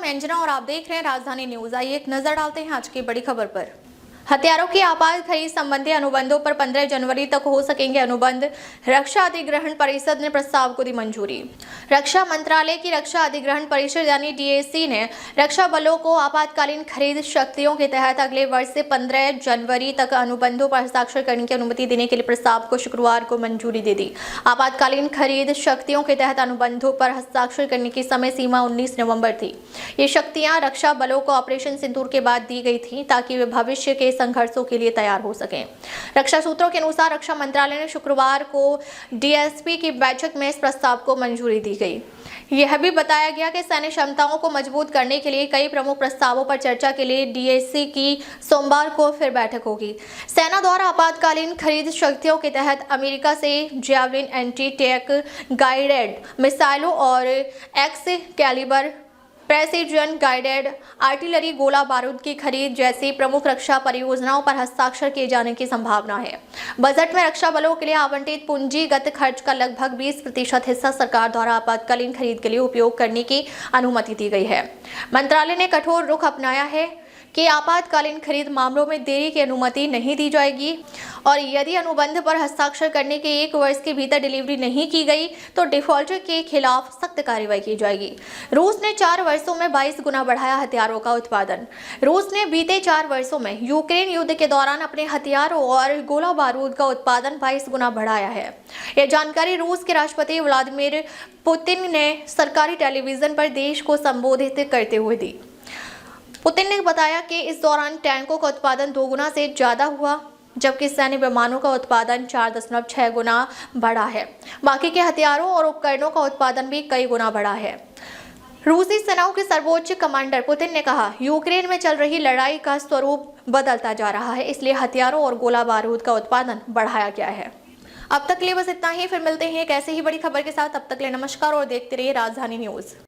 मैं अंजना और आप देख रहे हैं राजधानी न्यूज। आइए एक नजर डालते हैं आज की बड़ी खबर पर। हथियारों की आपात खरीद संबंधी अनुबंधों पर 15 जनवरी तक हो सकेंगे अनुबंध। रक्षा अधिग्रहण परिषद ने प्रस्ताव को दी मंजूरी। रक्षा मंत्रालय की रक्षा अधिग्रहण परिषद यानी डीएसी ने रक्षा बलों को आपातकालीन खरीद शक्तियों के तहत अगले वर्ष से 15 जनवरी तक अनुबंधों पर हस्ताक्षर करने की अनुमति देने के लिए प्रस्ताव को शुक्रवार को मंजूरी दे दी। आपातकालीन खरीद शक्तियों के तहत अनुबंधों पर हस्ताक्षर करने की समय सीमा 19 नवंबर थी। ये शक्तियां रक्षा बलों को ऑपरेशन सिंदूर के बाद दी गई थी ताकि वे भविष्य के संघर्षों के लिए तैयार हो सकें। रक्षा सूत्रों के अनुसार रक्षा मंत्रालय ने शुक्रवार को डीएसपी की बैठक में इस प्रस्ताव को मंजूरी दी गई। यह भी बताया गया कि सैन्य क्षमताओं को मजबूत करने के लिए कई प्रमुख प्रस्तावों पर चर्चा के लिए डीएसी की सोमवार को फिर बैठक होगी। सेना द्वारा आपातकालीन खरीद शक्तियों के तहत अमेरिका से जैवलिन एंटी टैंक गाइडेड मिसाइलों और excalibur precision guided artillery गोला बारूद की खरीद जैसी प्रमुख रक्षा परियोजनाओं पर हस्ताक्षर किए जाने की संभावना है। बजट में रक्षा बलों के लिए आवंटित पूंजीगत खर्च का लगभग 20% हिस्सा सरकार द्वारा आपातकालीन खरीद के लिए उपयोग करने की अनुमति दी गई है। मंत्रालय ने कठोर रुख अपनाया है कि आपातकालीन खरीद मामलों में देरी की अनुमति नहीं दी जाएगी और यदि अनुबंध पर हस्ताक्षर करने के 1 वर्ष के भीतर डिलीवरी नहीं की गई तो डिफॉल्टर के खिलाफ सख्त कार्रवाई की जाएगी। रूस ने 4 वर्षों में 22 गुना बढ़ाया हथियारों का उत्पादन। रूस ने बीते 4 वर्षों में यूक्रेन युद्ध के दौरान अपने हथियारों और गोला बारूद का उत्पादन 22 गुना बढ़ाया है। यह जानकारी रूस के राष्ट्रपति व्लादिमीर पुतिन ने सरकारी टेलीविजन पर देश को संबोधित करते हुए दी। पुतिन ने बताया कि इस दौरान टैंकों का उत्पादन 2 गुना से ज्यादा हुआ, जबकि सैन्य विमानों का उत्पादन 4.6 गुना बढ़ा है। बाकी के हथियारों और उपकरणों का उत्पादन भी कई गुना बढ़ा है। रूसी सेनाओं के सर्वोच्च कमांडर पुतिन ने कहा, यूक्रेन में चल रही लड़ाई का स्वरूप बदलता जा रहा है, इसलिए हथियारों और गोला बारूद का उत्पादन बढ़ाया गया है। अब तक के लिए बस इतना ही। फिर मिलते हैं एक ऐसे ही बड़ी खबर के साथ। तब तक के लिए नमस्कार और देखते रहिए राजधानी न्यूज।